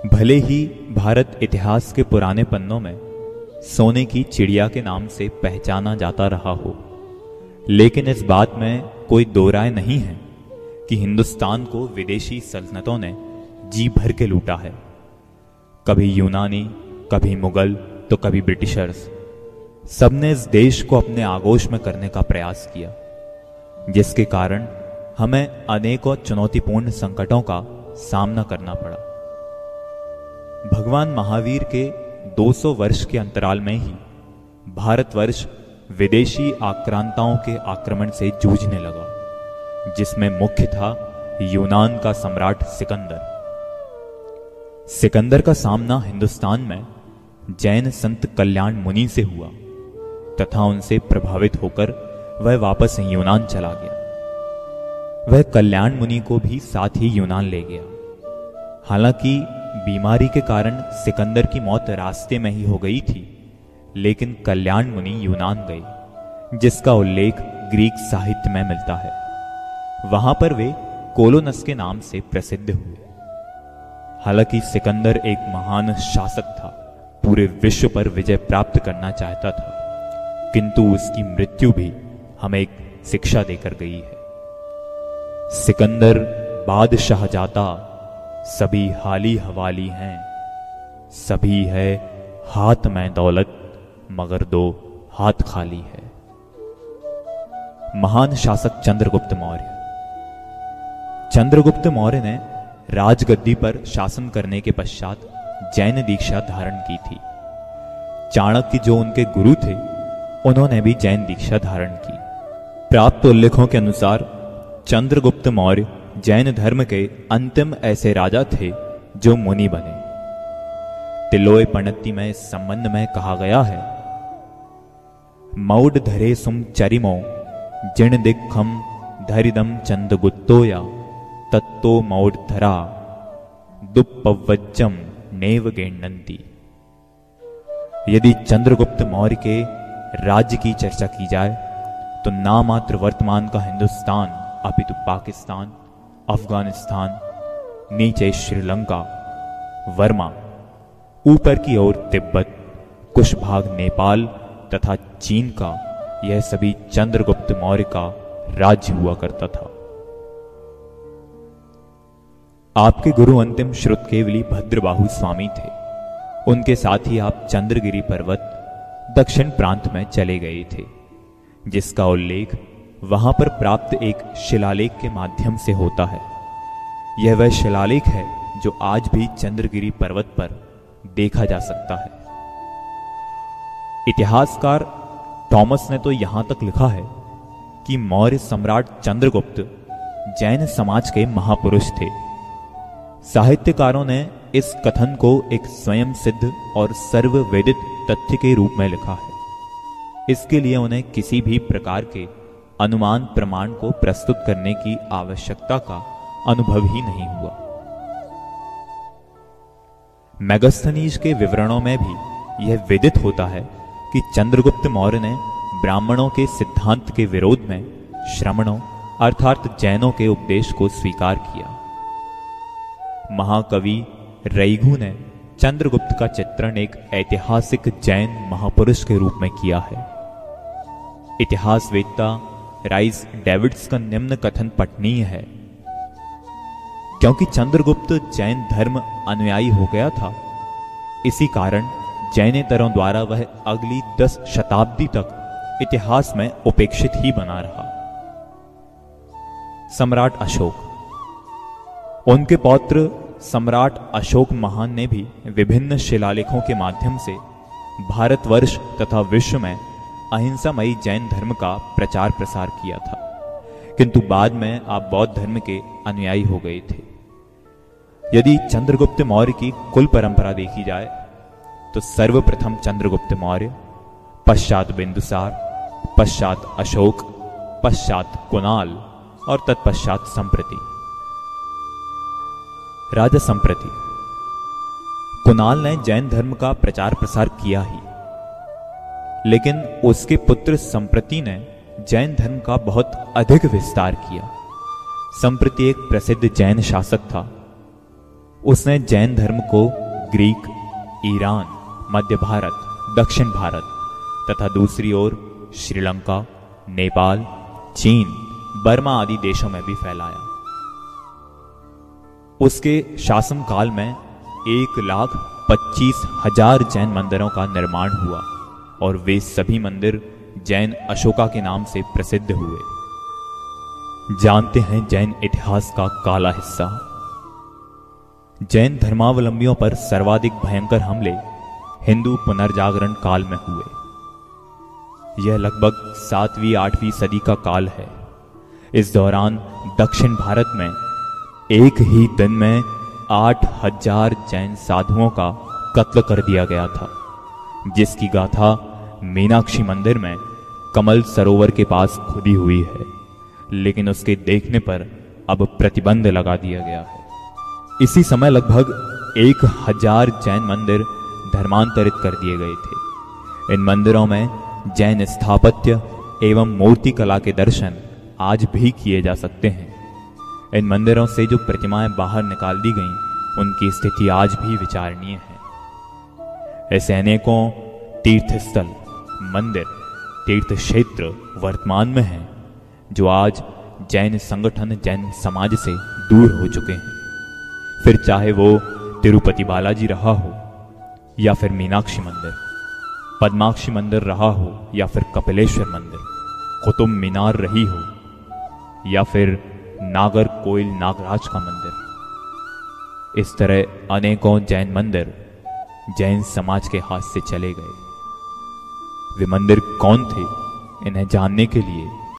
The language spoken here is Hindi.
भले ही भारत इतिहास के पुराने पन्नों में सोने की चिड़िया के नाम से पहचाना जाता रहा हो, लेकिन इस बात में कोई दो राय नहीं है कि हिंदुस्तान को विदेशी सल्तनतों ने जी भर के लूटा है। कभी यूनानी, कभी मुगल, तो कभी ब्रिटिशर्स। सबने इस देश को अपने आगोश में करने का प्रयास किया, जिसके कारण हमें अनेकों चुनौतीपूर्ण संकटों का सामना करना पड़ा। भगवान महावीर के 200 वर्ष के अंतराल में ही भारतवर्ष विदेशी आक्रांताओं के आक्रमण से जूझने लगा, जिसमें मुख्य था यूनान का सम्राट सिकंदर। सिकंदर का सामना हिंदुस्तान में जैन संत कल्याण मुनि से हुआ तथा उनसे प्रभावित होकर वह वापस यूनान चला गया। वह कल्याण मुनि को भी साथ ही यूनान ले गया। हालांकि बीमारी के कारण सिकंदर की मौत रास्ते में ही हो गई थी, लेकिन कल्याण मुनि यूनान गए, जिसका उल्लेख ग्रीक साहित्य में मिलता है। वहां पर वे कोलोनस के नाम से प्रसिद्ध हुए। हालांकि सिकंदर एक महान शासक था, पूरे विश्व पर विजय प्राप्त करना चाहता था, किंतु उसकी मृत्यु भी हमें एक शिक्षा देकर गई है। सिकंदर बादशाह जाता, सभी हाली हवाली हैं, सभी है हाथ में दौलत, मगर दो हाथ खाली है। महान शासक चंद्रगुप्त मौर्य। चंद्रगुप्त मौर्य ने राजगद्दी पर शासन करने के पश्चात जैन दीक्षा धारण की थी। चाणक्य जो उनके गुरु थे, उन्होंने भी जैन दीक्षा धारण की। प्राप्त उल्लेखों के अनुसार चंद्रगुप्त मौर्य जैन धर्म के अंतिम ऐसे राजा थे जो मुनि बने। तिलोय पणत्ति में इस संबंध में कहा गया है, मौड धरे सुम चरिमो जिण दिखम धरिदम चंद्रगुप्तोया तत्तो मौड धरा दुप्पवज्जम नेव गेण्णन्ति। यदि चंद्रगुप्त मौर्य के राज्य की चर्चा की जाए तो नामात्र वर्तमान का हिंदुस्तान, अपितु पाकिस्तान, अफगानिस्तान, नीचे श्रीलंका, वर्मा, ऊपर की ओर तिब्बत, कुछ भाग नेपाल तथा चीन का, यह सभी चंद्रगुप्त मौर्य का राज्य हुआ करता था। आपके गुरु अंतिम श्रुत केवली भद्रबाहु स्वामी थे। उनके साथ ही आप चंद्रगिरी पर्वत दक्षिण प्रांत में चले गए थे, जिसका उल्लेख वहां पर प्राप्त एक शिलालेख के माध्यम से होता है। यह वह शिलालेख है जो आज भी चंद्रगिरी पर्वत पर देखा जा सकता है। इतिहासकार थॉमस ने तो यहां तक लिखा है कि मौर्य सम्राट चंद्रगुप्त जैन समाज के महापुरुष थे। साहित्यकारों ने इस कथन को एक स्वयं सिद्ध और सर्ववेदित तथ्य के रूप में लिखा है। इसके लिए उन्हें किसी भी प्रकार के अनुमान प्रमाण को प्रस्तुत करने की आवश्यकता का अनुभव ही नहीं हुआ। मेगास्थनीज के विवरणों में भी यह विदित होता है कि चंद्रगुप्त मौर्य ने ब्राह्मणों के सिद्धांत के विरोध में श्रमणों अर्थात जैनों के उपदेश को स्वीकार किया। महाकवि रैघु ने चंद्रगुप्त का चित्रण एक ऐतिहासिक जैन महापुरुष के रूप में किया है। इतिहासवेत्ता राइस डेविड्स का निम्न कथन पठनीय है, क्योंकि चंद्रगुप्त जैन धर्म अनुयायी हो गया था, इसी कारण जैनेतरों द्वारा वह अगली 10 शताब्दी तक इतिहास में उपेक्षित ही बना रहा। सम्राट अशोक। उनके पौत्र सम्राट अशोक महान ने भी विभिन्न शिलालेखों के माध्यम से भारतवर्ष तथा विश्व में अहिंसामयी जैन धर्म का प्रचार प्रसार किया था, किंतु बाद में आप बौद्ध धर्म के अनुयायी हो गए थे। यदि चंद्रगुप्त मौर्य की कुल परंपरा देखी जाए तो सर्वप्रथम चंद्रगुप्त मौर्य, पश्चात बिंदुसार, पश्चात अशोक, पश्चात कुणाल और तत्पश्चात संप्रति। राजा संप्रति। कुणाल ने जैन धर्म का प्रचार प्रसार किया ही, लेकिन उसके पुत्र संप्रति ने जैन धर्म का बहुत अधिक विस्तार किया। संप्रति एक प्रसिद्ध जैन शासक था। उसने जैन धर्म को ग्रीक, ईरान, मध्य भारत, दक्षिण भारत तथा दूसरी ओर श्रीलंका, नेपाल, चीन, बर्मा आदि देशों में भी फैलाया। उसके शासनकाल में 1,25,000 जैन मंदिरों का निर्माण हुआ और वे सभी मंदिर जैन अशोका के नाम से प्रसिद्ध हुए। जानते हैं जैन इतिहास का काला हिस्सा। जैन धर्मावलंबियों पर सर्वाधिक भयंकर हमले हिंदू पुनर्जागरण काल में हुए। यह लगभग 7वीं 8वीं सदी का काल है। इस दौरान दक्षिण भारत में एक ही दिन में 8,000 जैन साधुओं का कत्ल कर दिया गया था, जिसकी गाथा मीनाक्षी मंदिर में कमल सरोवर के पास खुदी हुई है, लेकिन उसके देखने पर अब प्रतिबंध लगा दिया गया है। इसी समय लगभग 1,000 जैन मंदिर धर्मांतरित कर दिए गए थे। इन मंदिरों में जैन स्थापत्य एवं मूर्ति कला के दर्शन आज भी किए जा सकते हैं। इन मंदिरों से जो प्रतिमाएं बाहर निकाल दी गईं, उनकी स्थिति आज भी विचारणीय है। ऐसे अनेकों तीर्थस्थल, मंदिर, तीर्थ क्षेत्र वर्तमान में हैं, जो आज जैन संगठन, जैन समाज से दूर हो चुके हैं। फिर चाहे वो तिरुपति बालाजी रहा हो, या फिर मीनाक्षी मंदिर, पद्माक्षी मंदिर रहा हो, या फिर कपिलेश्वर मंदिर, कुतुब मीनार रही हो, या फिर नागरकोइल नागराज का मंदिर। इस तरह अनेकों जैन मंदिर जैन समाज के हाथ से चले गए। वे मंदिर कौन थे, इन्हें जानने के लिए